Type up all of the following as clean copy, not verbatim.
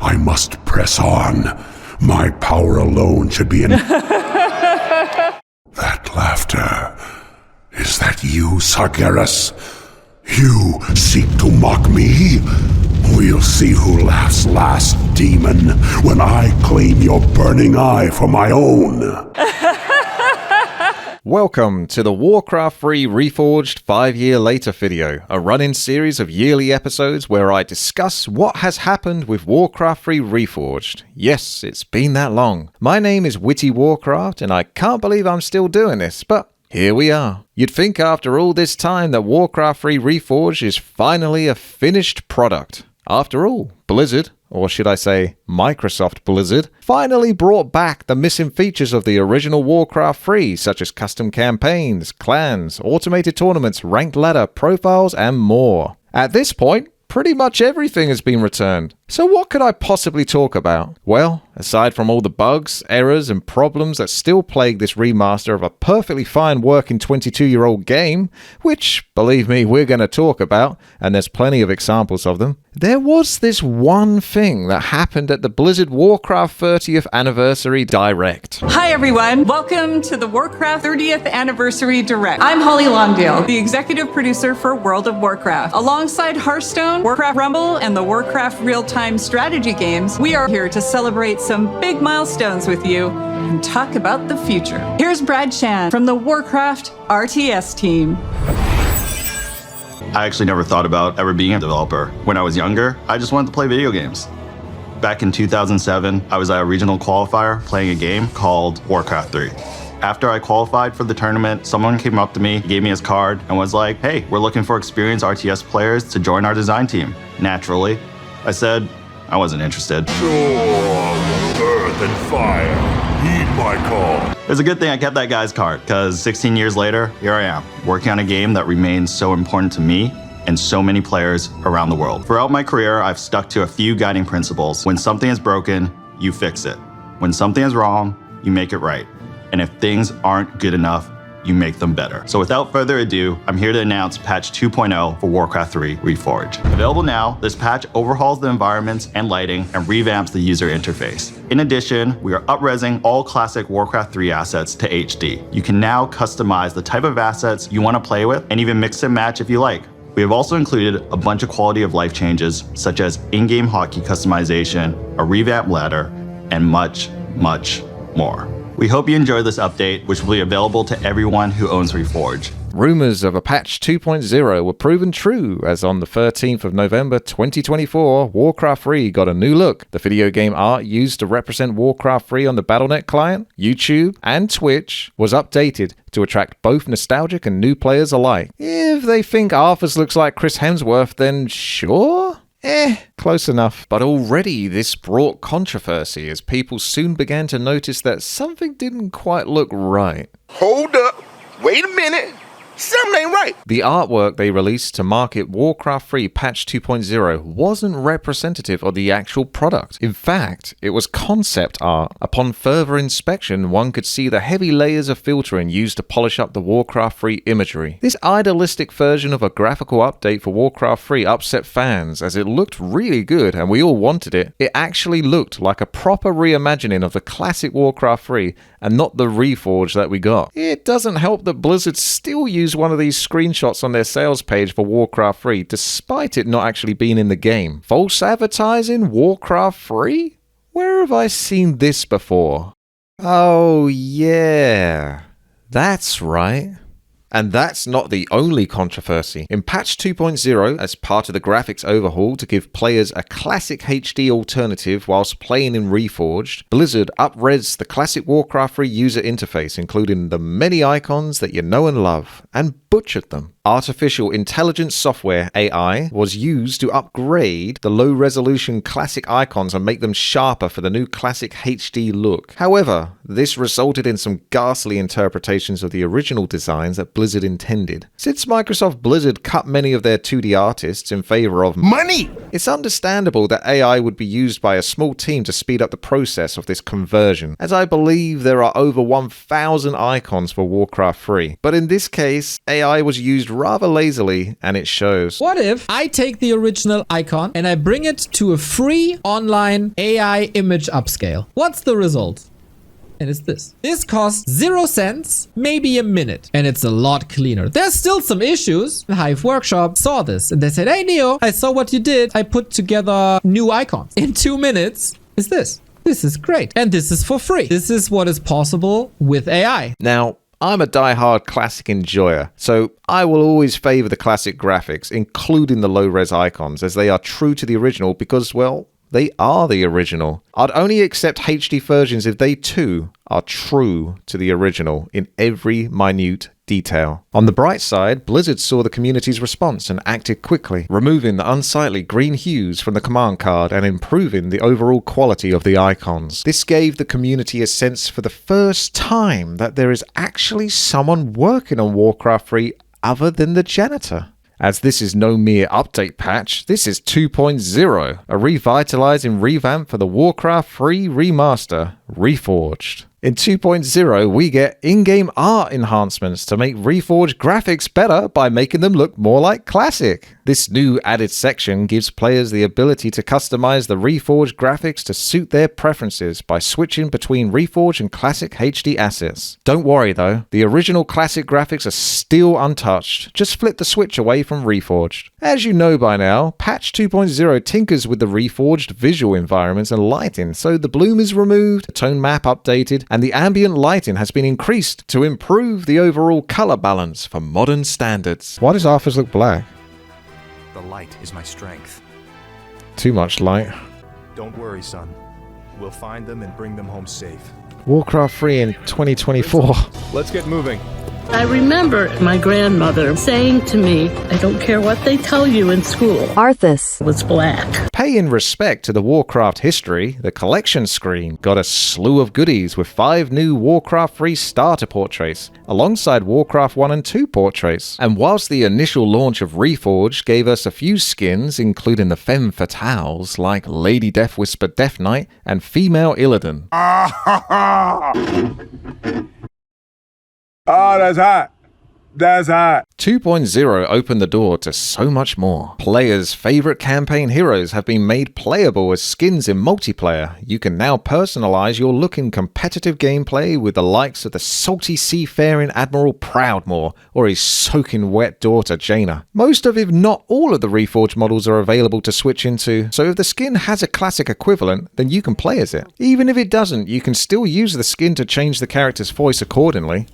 I must press on. My power alone should be enough. That laughter. Is that you, Sargeras? You seek to mock me? We'll see who laughs last, demon, when I claim your burning eye for my own. Welcome to the Warcraft III Reforged 5 Year Later video, a run-in series of yearly episodes where I discuss what has happened with Warcraft III Reforged. Yes, it's been that long. My name is WTiiWarcraft and I can't believe I'm still doing this, but here we are. You'd think after all this time that Warcraft III Reforged is finally a finished product. After all, Blizzard, or should I say Microsoft Blizzard, finally brought back the missing features of the original Warcraft 3, such as custom campaigns, clans, automated tournaments, ranked ladder, profiles, and more. At this point, pretty much everything has been returned. So what could I possibly talk about? Well, aside from all the bugs, errors, and problems that still plague this remaster of a perfectly fine working 22-year-old game, which, believe me, we're going to talk about, and there's plenty of examples of them, there was this one thing that happened at the Blizzard Warcraft 30th Anniversary Direct. Hi everyone, welcome to the Warcraft 30th Anniversary Direct. I'm Holly Longdale, the executive producer for World of Warcraft. Alongside Hearthstone, Warcraft Rumble, and the Warcraft real-time strategy games, we are here to celebrate some big milestones with you and talk about the future. Here's Brad Chan from the Warcraft RTS team. I actually never thought about ever being a developer. When I was younger, I just wanted to play video games. Back in 2007, I was at a regional qualifier playing a game called Warcraft 3. After I qualified for the tournament, someone came up to me, gave me his card, and was like, "Hey, we're looking for experienced RTS players to join our design team." Naturally, I said I wasn't interested. Earth and fire, heed my call. It's a good thing I kept that guy's card, because 16 years later, here I am, working on a game that remains so important to me and so many players around the world. Throughout my career, I've stuck to a few guiding principles. When something is broken, you fix it. When something is wrong, you make it right. And if things aren't good enough, you make them better. So without further ado, I'm here to announce patch 2.0 for Warcraft 3 Reforged. Available now, this patch overhauls the environments and lighting and revamps the user interface. In addition, we are up-resing all classic Warcraft 3 assets to HD. You can now customize the type of assets you want to play with and even mix and match if you like. We have also included a bunch of quality of life changes, such as in-game hotkey customization, a revamped ladder, and much, much more. We hope you enjoy this update, which will be available to everyone who owns Reforged. Rumours of a patch 2.0 were proven true, as on the 13th of November 2024, Warcraft 3 got a new look. The video game art used to represent Warcraft 3 on the Battle.net client, YouTube, and Twitch was updated to attract both nostalgic and new players alike. If they think Arthas looks like Chris Hemsworth, then sure? Close enough. But already this brought controversy as people soon began to notice that something didn't quite look right. Hold up. Wait a minute. Something ain't right. The artwork they released to market Warcraft 3 Patch 2.0 wasn't representative of the actual product. In fact, it was concept art. Upon further inspection, one could see the heavy layers of filtering used to polish up the Warcraft 3 imagery. This idealistic version of a graphical update for Warcraft 3 upset fans as it looked really good and we all wanted it. It actually looked like a proper reimagining of the classic Warcraft 3 and not the Reforged that we got. It doesn't help that Blizzard still used one of these screenshots on their sales page for Warcraft 3 despite it not actually being in the game. False advertising Warcraft 3? Where have I seen this before? Oh yeah, that's right. And that's not the only controversy. In patch 2.0, as part of the graphics overhaul to give players a classic HD alternative whilst playing in Reforged, Blizzard up-res the classic Warcraft 3 user interface, including the many icons that you know and love, and butchered them. Artificial intelligence software, AI, was used to upgrade the low-resolution classic icons and make them sharper for the new classic HD look. However, this resulted in some ghastly interpretations of the original designs that Blizzard intended. Since Microsoft Blizzard cut many of their 2D artists in favor of money, it's understandable that AI would be used by a small team to speed up the process of this conversion, as I believe there are over 1,000 icons for Warcraft 3. But in this case, AI was used rather lazily, and it shows. What if I take the original icon and I bring it to a free online AI image upscale? What's the result? And it's this. This costs 0 cents, maybe a minute, and it's a lot cleaner. There's still some issues. Hive Workshop saw this and they said, hey Neo, I saw what you did. I put together new icons. In 2 minutes, is this. This is great. And this is for free. This is what is possible with AI. Now, I'm a die-hard classic enjoyer, so I will always favor the classic graphics, including the low-res icons, as they are true to the original because, well, they are the original. I'd only accept HD versions if they too are true to the original in every minute detail. On the bright side, Blizzard saw the community's response and acted quickly, removing the unsightly green hues from the command card and improving the overall quality of the icons. This gave the community a sense for the first time that there is actually someone working on Warcraft 3 other than the janitor. As this is no mere update patch, this is 2.0, a revitalizing revamp for the Warcraft 3 Remaster, Reforged. In 2.0, we get in-game art enhancements to make Reforged graphics better by making them look more like Classic. This new added section gives players the ability to customize the Reforged graphics to suit their preferences by switching between Reforged and Classic HD assets. Don't worry though, the original Classic graphics are still untouched. Just flip the switch away from Reforged. As you know by now, patch 2.0 tinkers with the Reforged visual environments and lighting, so the bloom is removed, the tone map updated, and the ambient lighting has been increased to improve the overall color balance for modern standards. Why does Arthur's look black? The light is my strength. Too much light. Don't worry, son. We'll find them and bring them home safe. Warcraft 3 in 2024. Let's get moving. I remember my grandmother saying to me, I don't care what they tell you in school. Arthas was black. Paying respect to the Warcraft history, the collection screen got a slew of goodies with 5 new Warcraft 3 starter portraits, alongside Warcraft 1 and 2 portraits. And whilst the initial launch of Reforged gave us a few skins, including the femme fatales like Lady Death Whisper Death Knight and Female Illidan. Oh, that's hot. That's hot. 2.0 opened the door to so much more. Players' favorite campaign heroes have been made playable as skins in multiplayer. You can now personalize your look in competitive gameplay with the likes of the salty seafaring Admiral Proudmoore or his soaking wet daughter Jaina. Most of, if not all of the Reforged models are available to switch into, so if the skin has a classic equivalent, then you can play as it. Even if it doesn't, you can still use the skin to change the character's voice accordingly.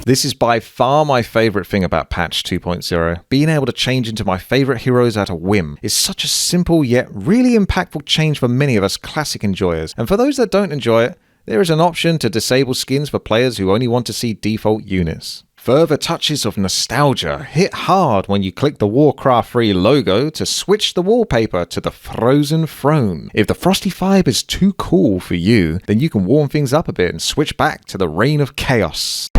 This is by far my favorite thing about patch 2.0. Being able to change into my favorite heroes at a whim is such a simple yet really impactful change for many of us classic enjoyers. And for those that don't enjoy it, there is an option to disable skins for players who only want to see default units. Further touches of nostalgia hit hard when you click the Warcraft 3 logo to switch the wallpaper to the Frozen Throne. If the Frosty 5 is too cool for you, then you can warm things up a bit and switch back to the Reign of Chaos.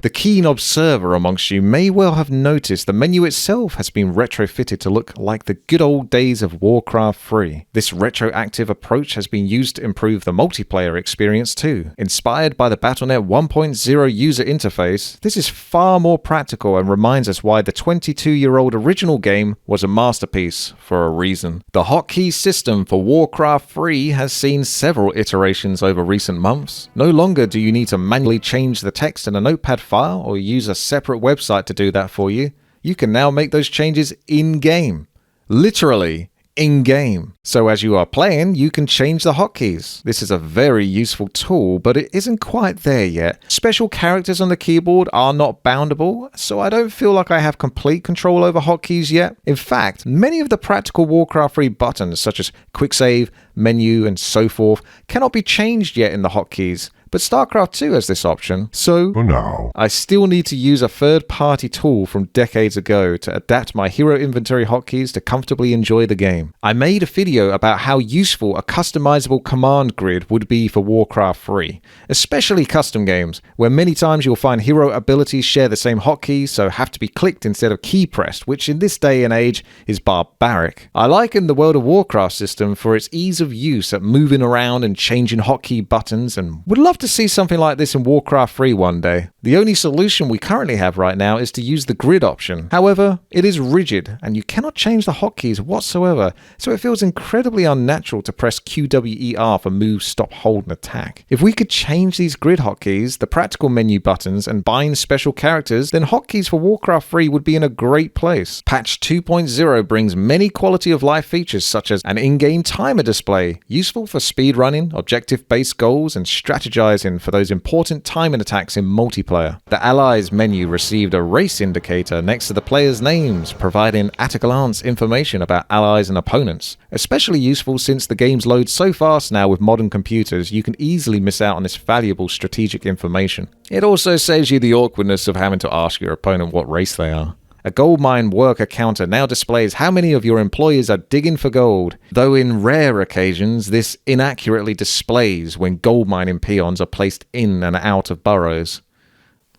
The keen observer amongst you may well have noticed the menu itself has been retrofitted to look like the good old days of Warcraft 3. This retroactive approach has been used to improve the multiplayer experience too. Inspired by the Battle.net 1.0 user interface, this is far more practical and reminds us why the 22-year-old original game was a masterpiece for a reason. The hotkey system for Warcraft 3 has seen several iterations over recent months. No longer do you need to manually change the text in a notepad file or use a separate website to do that for you. You can now make those changes in-game. Literally in-game. So as you are playing, you can change the hotkeys. This is a very useful tool, but it isn't quite there yet. Special characters on the keyboard are not boundable, so I don't feel like I have complete control over hotkeys yet. In fact, many of the practical Warcraft 3 buttons, such as quick save, menu, and so forth, cannot be changed yet in the hotkeys. but StarCraft 2 has this option, so For now. I still need to use a third-party tool from decades ago to adapt my hero inventory hotkeys to comfortably enjoy the game. I made a video about how useful a customizable command grid would be for Warcraft 3, especially custom games, where many times you'll find hero abilities share the same hotkeys, so have to be clicked instead of key pressed, which in this day and age is barbaric. I liken the World of Warcraft system for its ease of use at moving around and changing hotkey buttons, and would love to see something like this in Warcraft 3 one day. The only solution we currently have right now is to use the grid option. However, it is rigid and you cannot change the hotkeys whatsoever, so it feels incredibly unnatural to press QWER for move, stop, hold, and attack. If we could change these grid hotkeys, the practical menu buttons, and bind special characters, then hotkeys for Warcraft 3 would be in a great place. Patch 2.0 brings many quality of life features such as an in-game timer display, useful for speedrunning, objective-based goals, and strategizing for those important timing attacks in multiplayer. The Allies menu received a race indicator next to the players' names, providing at-a-glance information about allies and opponents. Especially useful since the games load so fast now with modern computers, you can easily miss out on this valuable strategic information. It also saves you the awkwardness of having to ask your opponent what race they are. A gold mine worker counter now displays how many of your employees are digging for gold, though in rare occasions this inaccurately displays when gold mining peons are placed in and out of burrows.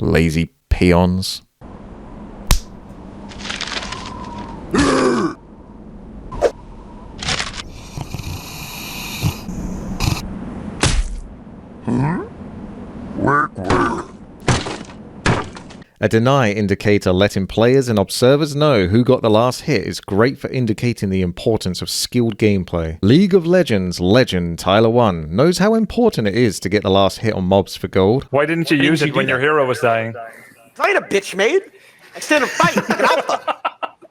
Lazy peons. A deny indicator letting players and observers know who got the last hit is great for indicating the importance of skilled gameplay. League of Legends legend Tyler 1 knows how important it is to get the last hit on mobs for gold. Why didn't you use it when your hero was dying? I ain't a bitch, mate. I stand and fight. Like an alpha.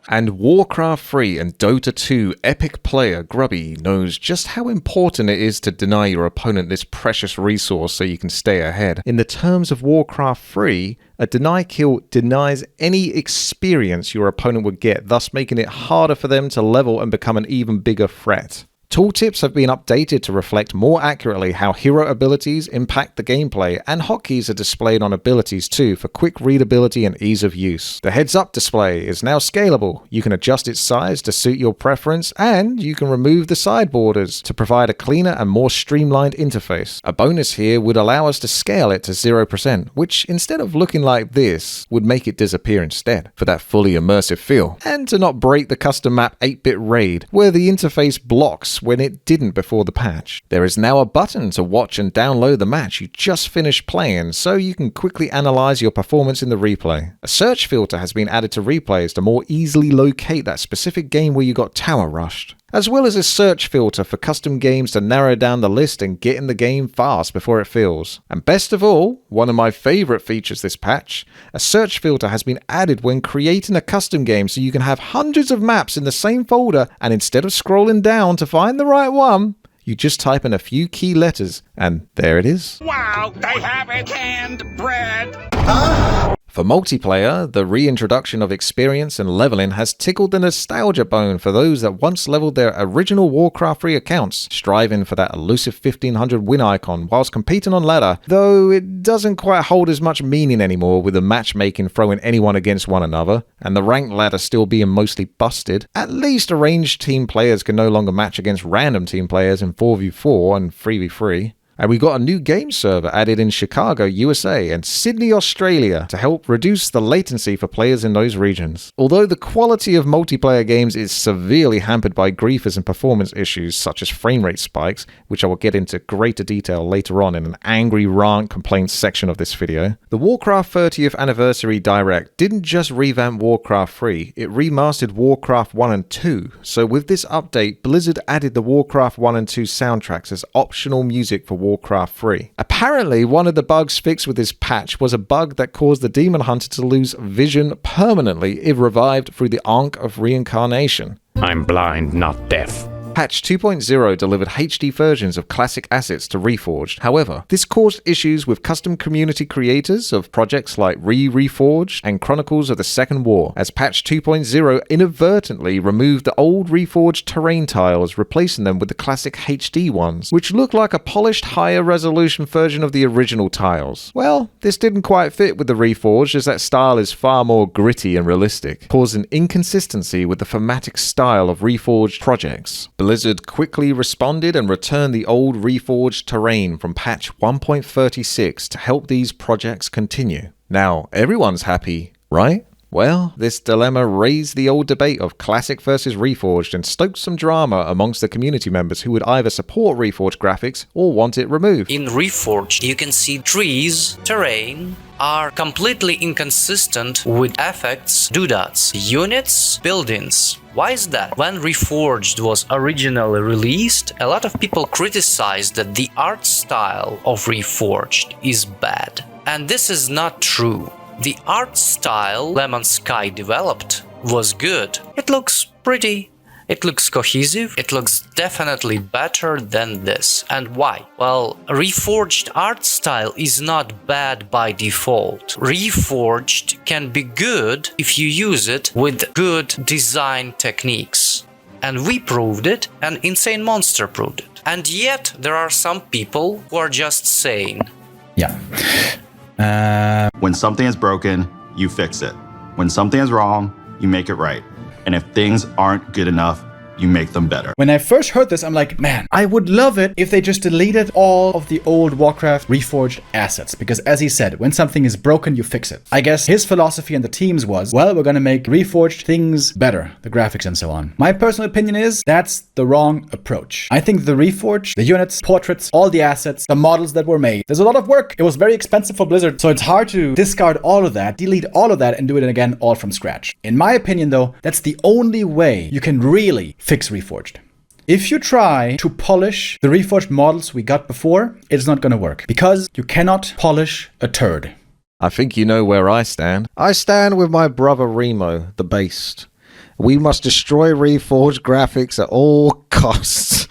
And Warcraft 3 and Dota 2 epic player Grubby knows just how important it is to deny your opponent this precious resource so you can stay ahead. In the terms of Warcraft 3, a deny kill denies any experience your opponent would get, thus making it harder for them to level and become an even bigger threat. Tooltips have been updated to reflect more accurately how hero abilities impact the gameplay, and hotkeys are displayed on abilities too for quick readability and ease of use. The heads-up display is now scalable. You can adjust its size to suit your preference, and you can remove the side borders to provide a cleaner and more streamlined interface. A bonus here would allow us to scale it to 0%, which instead of looking like this, would make it disappear instead, for that fully immersive feel. And to not break the custom map 8-bit raid, where the interface blocks when it didn't before the patch. There is now a button to watch and download the match you just finished playing, so you can quickly analyze your performance in the replay. A search filter has been added to replays to more easily locate that specific game where you got tower rushed, as well as a search filter for custom games to narrow down the list and get in the game fast before it fills. And best of all, one of my favorite features this patch, a search filter has been added when creating a custom game so you can have hundreds of maps in the same folder, and instead of scrolling down to find the right one, you just type in a few key letters and there it is. Wow, they have a canned bread. For multiplayer, the reintroduction of experience and leveling has tickled the nostalgia bone for those that once leveled their original Warcraft 3 accounts, striving for that elusive 1500 win icon whilst competing on ladder, though it doesn't quite hold as much meaning anymore with the matchmaking throwing anyone against one another, and the ranked ladder still being mostly busted. At least arranged team players can no longer match against random team players in 4v4 and 3v3. And we got a new game server added in Chicago, USA and Sydney, Australia to help reduce the latency for players in those regions. Although the quality of multiplayer games is severely hampered by griefers and performance issues such as frame rate spikes, which I will get into greater detail later on in an angry rant complaints section of this video, the Warcraft 30th Anniversary Direct didn't just revamp Warcraft 3, it remastered Warcraft 1 and 2. So with this update, Blizzard added the Warcraft 1 and 2 soundtracks as optional music for Warcraft 3. Apparently, one of the bugs fixed with this patch was a bug that caused the Demon Hunter to lose vision permanently if revived through the Ankh of Reincarnation. I'm blind, not deaf. Patch 2.0 delivered HD versions of classic assets to Reforged. However, this caused issues with custom community creators of projects like Reforged and Chronicles of the Second War, as Patch 2.0 inadvertently removed the old Reforged terrain tiles, replacing them with the classic HD ones, which look like a polished, higher resolution version of the original tiles. Well, this didn't quite fit with the Reforged, as that style is far more gritty and realistic, causing inconsistency with the thematic style of Reforged projects. Blizzard quickly responded and returned the old Reforged terrain from patch 1.36 to help these projects continue. Now, everyone's happy, right? Well, this dilemma raised the old debate of Classic versus Reforged and stoked some drama amongst the community members who would either support Reforged graphics or want it removed. In Reforged, you can see trees, terrain, are completely inconsistent with effects, doodads, units, buildings. Why is that? When Reforged was originally released, a lot of people criticized that the art style of Reforged is bad. And this is not true. The art style Lemon Sky developed was good. It looks pretty. It looks cohesive. It looks definitely better than this. And why? Well, Reforged art style is not bad by default. Reforged can be good if you use it with good design techniques. And we proved it, and Insane Monster proved it. And yet, there are some people who are just saying, yeah. When something is broken, you fix it. When something is wrong, you make it right. And if things aren't good enough, you make them better. When I first heard this, I'm like, man, I would love it if they just deleted all of the old Warcraft Reforged assets. Because as he said, when something is broken, you fix it. I guess his philosophy and the team's was, well, we're going to make Reforged things better, the graphics and so on. My personal opinion is that's the wrong approach. I think the Reforged, the units, portraits, all the assets, the models that were made, there's a lot of work. It was very expensive for Blizzard, so it's hard to discard all of that, delete all of that, and do it again all from scratch. In my opinion, though, that's the only way you can really fix Reforged. If you try to polish the Reforged models we got before, it's not gonna work, because you cannot polish a turd. I think you know where I stand. I stand with my brother Remo, the Based. We must destroy Reforged graphics at all costs.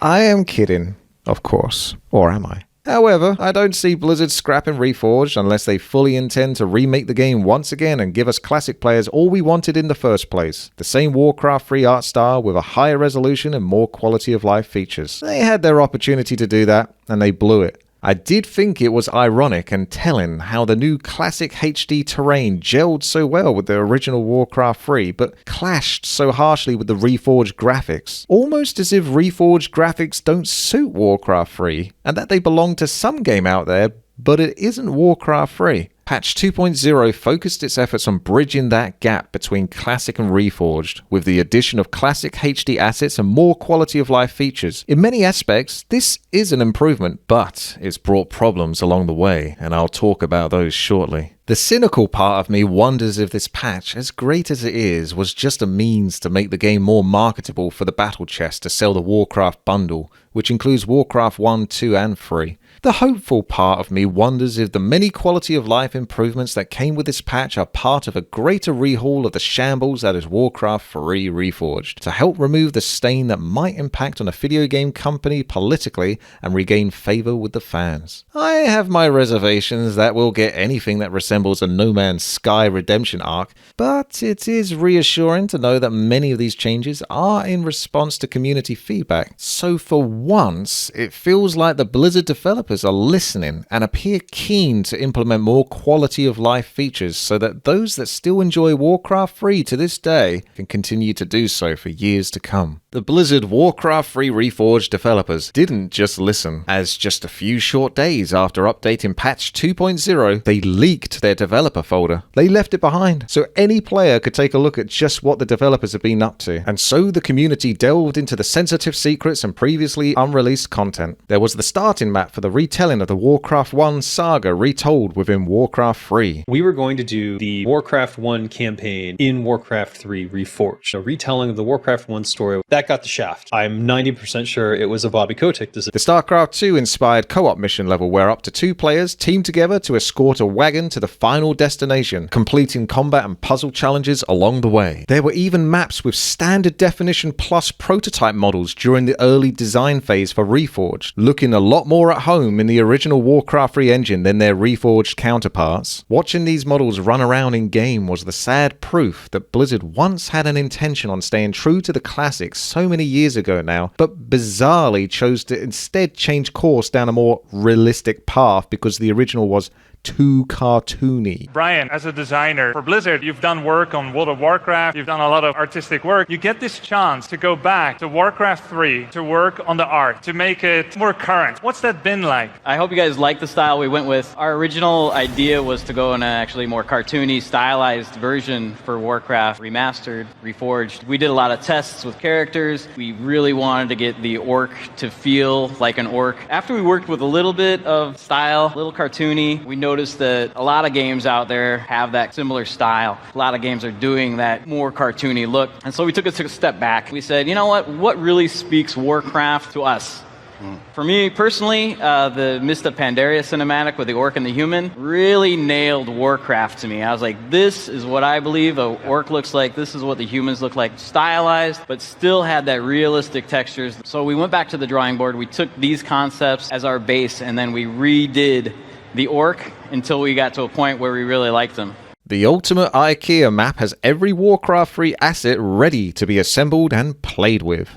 I am kidding, of course. Or am I? However, I don't see Blizzard scrapping Reforged unless they fully intend to remake the game once again and give us classic players all we wanted in the first place. The same Warcraft III art style with a higher resolution and more quality of life features. They had their opportunity to do that, and they blew it. I did think it was ironic and telling how the new classic HD terrain gelled so well with the original Warcraft 3, but clashed so harshly with the Reforged graphics. Almost as if Reforged graphics don't suit Warcraft 3, and that they belong to some game out there, but it isn't Warcraft 3. Patch 2.0 focused its efforts on bridging that gap between Classic and Reforged, with the addition of Classic HD assets and more quality of life features. In many aspects, this is an improvement, but it's brought problems along the way, and I'll talk about those shortly. The cynical part of me wonders if this patch, as great as it is, was just a means to make the game more marketable for the battle chest to sell the Warcraft bundle, which includes Warcraft 1, 2, and 3. The hopeful part of me wonders if the many quality of life improvements that came with this patch are part of a greater rehaul of the shambles that is Warcraft 3 Reforged, to help remove the stain that might impact on a video game company politically and regain favour with the fans. I have my reservations that we'll get anything that resembles a No Man's Sky redemption arc, but it is reassuring to know that many of these changes are in response to community feedback. So for once, it feels like the Blizzard developers are listening and appear keen to implement more quality of life features so that those that still enjoy Warcraft 3 to this day can continue to do so for years to come. The Blizzard Warcraft 3 Reforged developers didn't just listen, as just a few short days after updating patch 2.0, they leaked their developer folder. They left it behind, so any player could take a look at just what the developers have been up to. And so the community delved into the sensitive secrets and previously unreleased content. There was the starting map for the retelling of the Warcraft 1 saga retold within Warcraft 3. We were going to do the Warcraft 1 campaign in Warcraft 3 Reforged, a retelling of the Warcraft 1 story. That got the shaft. I'm 90% sure it was a Bobby Kotick decision. The StarCraft 2 inspired co-op mission level where up to 2 players team together to escort a wagon to the final destination, completing combat and puzzle challenges along the way. There were even maps with standard definition plus prototype models during the early design phase for Reforged, looking a lot more at home in the original Warcraft 3 engine than their Reforged counterparts. Watching these models run around in game was the sad proof that Blizzard once had an intention on staying true to the classics so many years ago now, but bizarrely chose to instead change course down a more realistic path because the original was too cartoony. Brian, as a designer for Blizzard, you've done work on World of Warcraft, you've done a lot of artistic work. You get this chance to go back to Warcraft 3 to work on the art, to make it more current. What's that been like? I hope you guys like the style we went with. Our original idea was to go in an actually more cartoony, stylized version for Warcraft Remastered, Reforged. We did a lot of tests with characters. We really wanted to get the orc to feel like an orc. After we worked with a little bit of style, a little cartoony, we noticed that a lot of games out there have that similar style. A lot of games are doing that more cartoony look. And so we took a step back. We said, you know what really speaks Warcraft to us? For me personally, the Mist of Pandaria cinematic with the orc and the human really nailed Warcraft to me. I was like, this is what I believe a orc looks like. This is what the humans look like. Stylized, but still had that realistic textures. So we went back to the drawing board. We took these concepts as our base, and then we redid the orc until we got to a point where we really liked them. The ultimate IKEA map has every Warcraft 3 asset ready to be assembled and played with.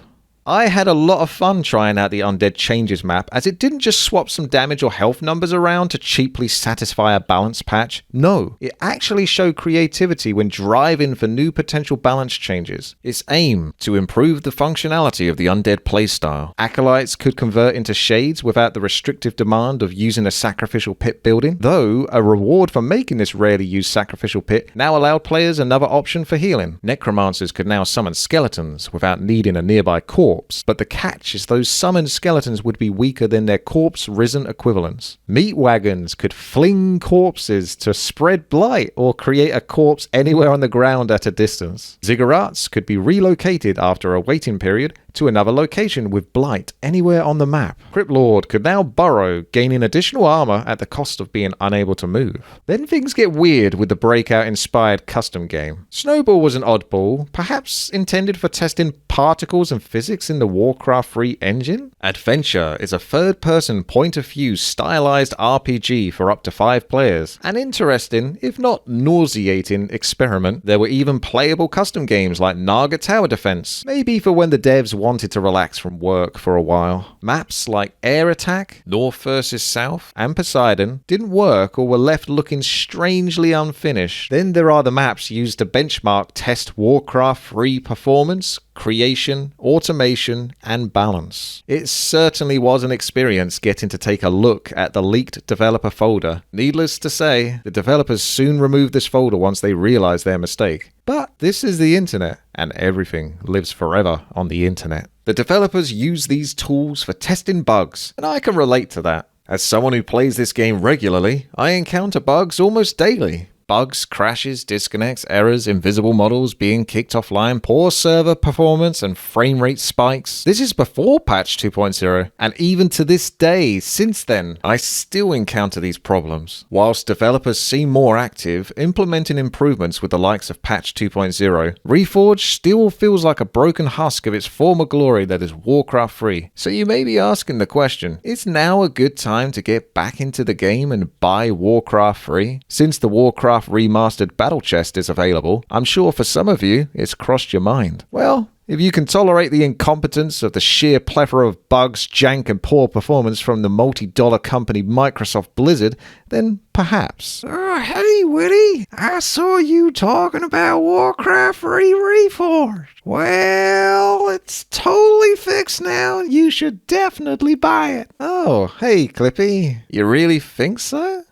I had a lot of fun trying out the Undead Changes map, as it didn't just swap some damage or health numbers around to cheaply satisfy a balance patch. No, it actually showed creativity when driving for new potential balance changes. Its aim to improve the functionality of the Undead playstyle. Acolytes could convert into shades without the restrictive demand of using a sacrificial pit building, though a reward for making this rarely used sacrificial pit now allowed players another option for healing. Necromancers could now summon skeletons without needing a nearby corpse. But the catch is those summoned skeletons would be weaker than their corpse-risen equivalents. Meat wagons could fling corpses to spread blight or create a corpse anywhere on the ground at a distance. Ziggurats could be relocated after a waiting period to another location with blight anywhere on the map. Cryptlord could now burrow, gaining additional armor at the cost of being unable to move. Then things get weird with the Breakout-inspired custom game. Snowball was an oddball, perhaps intended for testing particles and physics in the Warcraft 3 engine? Adventure is a third-person point-of-view stylized RPG for up to 5 players. An interesting, if not nauseating, experiment. There were even playable custom games like Naga Tower Defense, maybe for when the devs wanted to relax from work for a while. Maps like Air Attack, North vs South, and Poseidon didn't work or were left looking strangely unfinished. Then there are the maps used to benchmark test Warcraft 3 performance, creation, automation, and balance. It certainly was an experience getting to take a look at the leaked developer folder. Needless to say, the developers soon removed this folder once they realized their mistake. But this is the internet, and everything lives forever on the internet. The developers use these tools for testing bugs, and I can relate to that. As someone who plays this game regularly, I encounter bugs almost daily. Bugs, crashes, disconnects, errors, invisible models being kicked offline, poor server performance, and frame rate spikes. This is before patch 2.0, and even to this day, since then, I still encounter these problems. Whilst developers seem more active, implementing improvements with the likes of patch 2.0, Reforged still feels like a broken husk of its former glory that is Warcraft 3. So you may be asking the question, is now a good time to get back into the game and buy Warcraft 3? Since the Warcraft Remastered Battle Chest is available, I'm sure for some of you it's crossed your mind. Well, if you can tolerate the incompetence of the sheer plethora of bugs, jank, and poor performance from the multi-dollar company Microsoft Blizzard, then perhaps. Oh, hey, Woody, I saw you talking about Warcraft 3 Reforged. Well, it's totally fixed now, and you should definitely buy it. Oh, hey, Clippy. You really think so?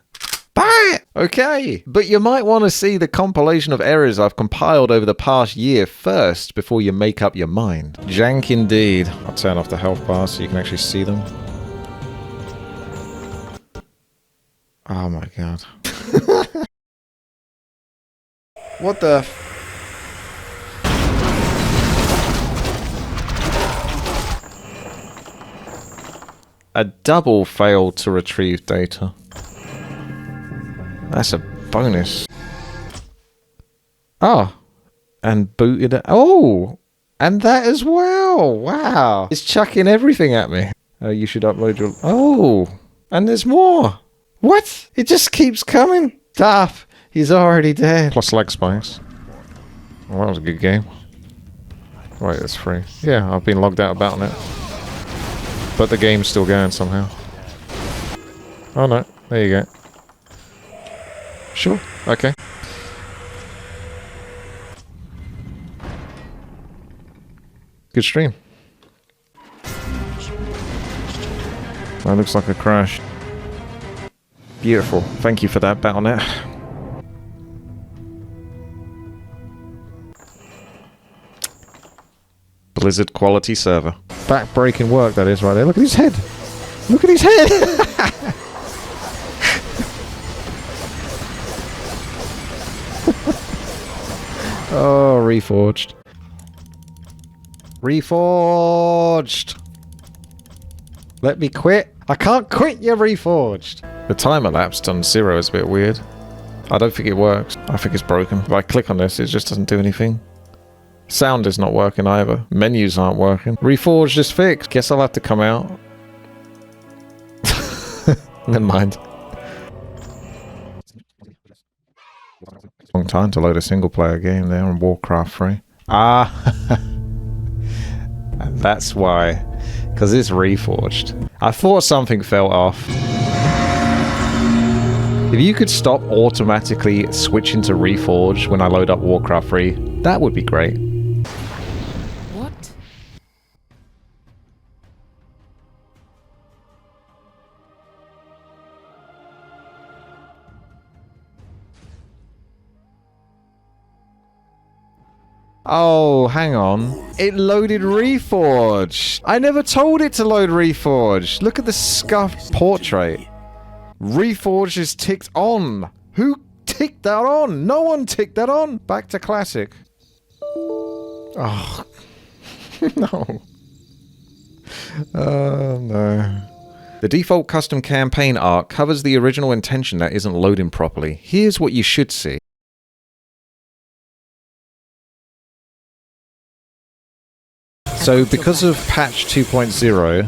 Buy it! Okay, but you might want to see the compilation of errors I've compiled over the past year first before you make up your mind. Jank indeed. I'll turn off the health bar so you can actually see them. Oh my god. What the... A double failed to retrieve data. That's a bonus. Oh. And booted it. Oh! And that as well! Wow! It's chucking everything at me. You should upload your... Oh! And there's more! What? It just keeps coming! Duff! He's already dead. Plus leg spikes. Well, that was a good game. Wait, that's free. Yeah, I've been logged out about it. But the game's still going somehow. Oh no, there you go. Sure, okay. Good stream. That looks like a crash. Beautiful. Thank you for that, Battle.net. Blizzard quality server. Back-breaking work, that is, right there. Look at his head! Look at his head! Oh, Reforged. Reforged! Let me quit. I can't quit, you Reforged! The time elapsed on 0 is a bit weird. I don't think it works. I think it's broken. If I click on this, it just doesn't do anything. Sound is not working either. Menus aren't working. Reforged is fixed. Guess I'll have to come out. Never mind. Long time to load a single player game there on Warcraft 3. Ah! And that's why. Because it's Reforged. I thought something fell off. If you could stop automatically switching to Reforged when I load up Warcraft 3, that would be great. Oh, hang on. It loaded Reforged. I never told it to load Reforged. Look at the scuffed portrait. Reforged is ticked on. Who ticked that on? No one ticked that on. Back to classic. Oh. No. Oh, no. The default custom campaign art covers the original intention that isn't loading properly. Here's what you should see. So because of patch 2.0,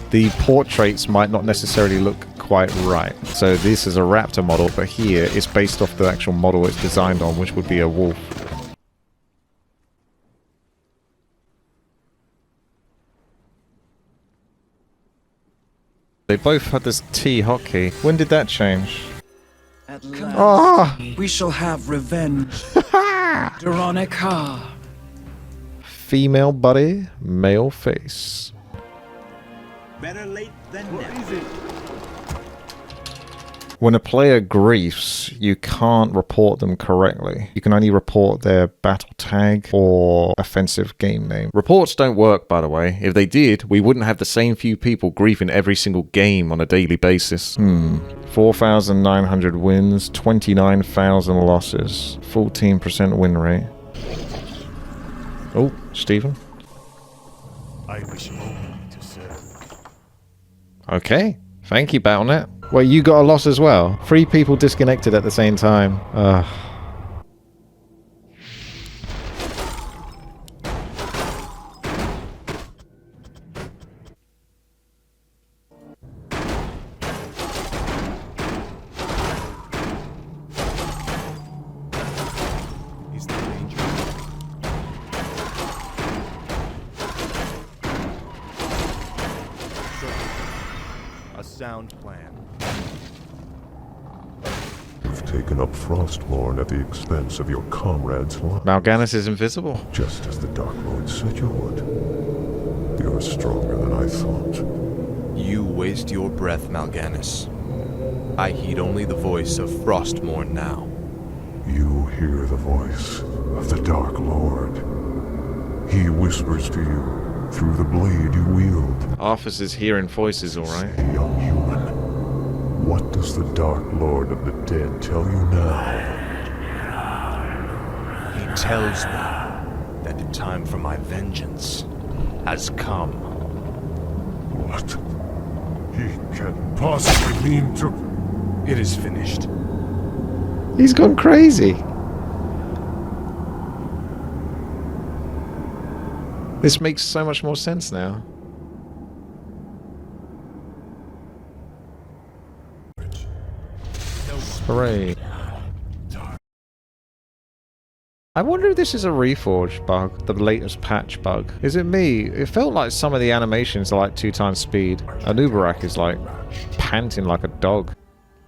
the portraits might not necessarily look quite right. So this is a raptor model, but here it's based off the actual model it's designed on, which would be a wolf. They both had this T hotkey. When did that change? At last, we shall have revenge. Veronica. Female body, male face. Better late than never. When a player griefs, you can't report them correctly. You can only report their battle tag or offensive game name. Reports don't work, by the way. If they did, we wouldn't have the same few people griefing every single game on a daily basis. 4,900 wins, 29,000 losses, 14% win rate. Oh, Stephen. I wish only to serve. Okay. Thank you, Battle.net. Well, you got a loss as well. 3 people disconnected at the same time. Sound plan. You've taken up Frostmourne at the expense of your comrades' lives. Mal'Ganis is invisible. Just as the Dark Lord said you would. You're stronger than I thought. You waste your breath, Mal'Ganis. I heed only the voice of Frostmourne now. You hear the voice of the Dark Lord. He whispers to you through the blade you wield. Arthas is hearing voices, alright. Young human, What does the Dark Lord of the Dead tell you now? He tells me that the time for my vengeance has come. What? He can't possibly mean to... It is finished. He's gone crazy. This makes so much more sense now. Hooray. I wonder if this is a Reforged bug, the latest patch bug. Is it me? It felt like some of the animations are like 2 times speed. Anubarak is like panting like a dog.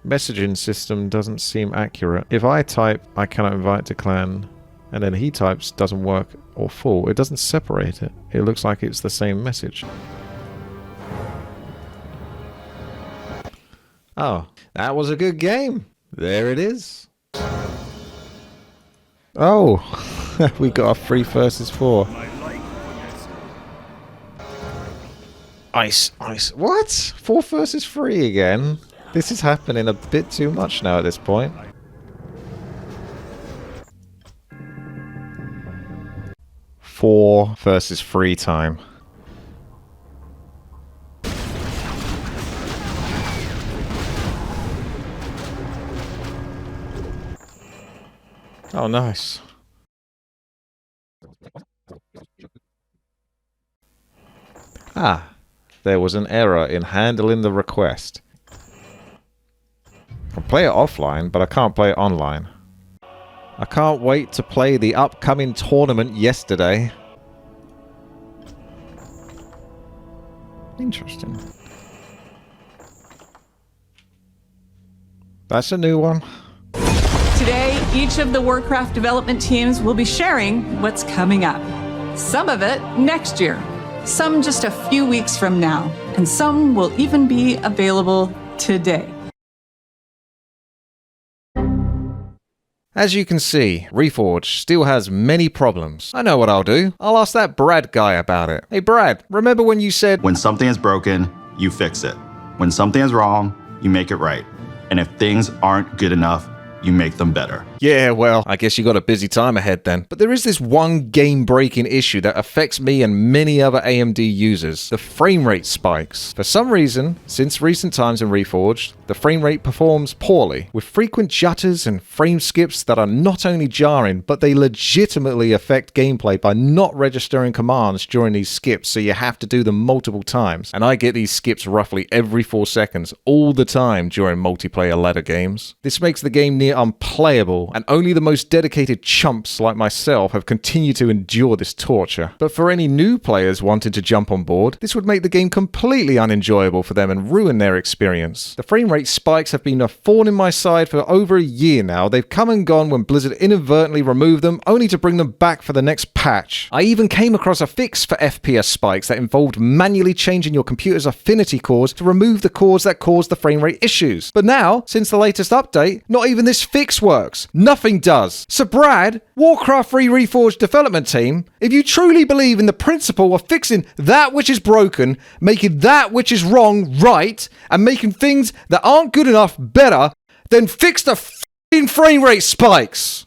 Messaging system doesn't seem accurate. If I type, I cannot invite to clan, and then he types, doesn't work or full, it doesn't separate it. It looks like it's the same message. Oh, that was a good game. There it is. Oh, we got a 3 versus 4. Ice. What? 4 versus 3 again? This is happening a bit too much now at this point. Four versus 3 time. Oh, nice. Ah, there was an error in handling the request. I can play it offline, but I can't play it online. I can't wait to play the upcoming tournament yesterday. Interesting. That's a new one. Today, each of the Warcraft development teams will be sharing what's coming up. Some of it next year, some just a few weeks from now, and some will even be available today. As you can see, Reforged still has many problems. I know what I'll do. I'll ask that Brad guy about it. Hey Brad, remember when you said... When something is broken, you fix it. When something is wrong, you make it right. And if things aren't good enough, you make them better. Yeah, well, I guess you got a busy time ahead then. But there is this one game-breaking issue that affects me and many other AMD users. The frame rate spikes. For some reason, since recent times in Reforged, the frame rate performs poorly, with frequent jutters and frame skips that are not only jarring, but they legitimately affect gameplay by not registering commands during these skips, so you have to do them multiple times. And I get these skips roughly every 4 seconds, all the time during multiplayer ladder games. This makes the game near unplayable, and only the most dedicated chumps like myself have continued to endure this torture. But for any new players wanting to jump on board, this would make the game completely unenjoyable for them and ruin their experience. The frame rate spikes have been a thorn in my side for over a year now. They've come and gone when Blizzard inadvertently removed them, only to bring them back for the next patch. I even came across a fix for FPS spikes that involved manually changing your computer's affinity cores to remove the cores that cause the frame rate issues. But now, since the latest update, not even this fix works. Nothing does. So Brad, Warcraft III Reforged development team, if you truly believe in the principle of fixing that which is broken, making that which is wrong right, and making things that aren't good enough better, then fix the f***ing frame rate spikes!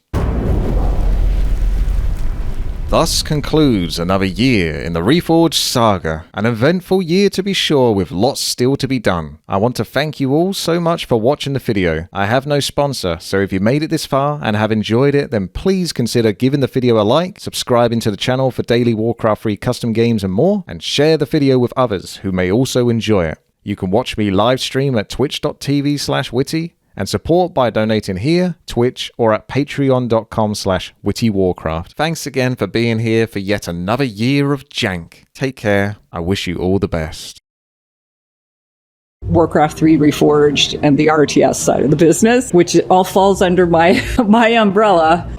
Thus concludes another year in the Reforged saga. An eventful year to be sure, with lots still to be done. I want to thank you all so much for watching the video. I have no sponsor, so if you made it this far and have enjoyed it, then please consider giving the video a like, subscribing to the channel for daily Warcraft 3 custom games and more, and share the video with others who may also enjoy it. You can watch me live stream at twitch.tv/witty, and support by donating here, Twitch, or at patreon.com/WTiiWarcraft. Thanks again for being here for yet another year of jank. Take care. I wish you all the best. Warcraft III Reforged and the RTS side of the business, which all falls under my umbrella.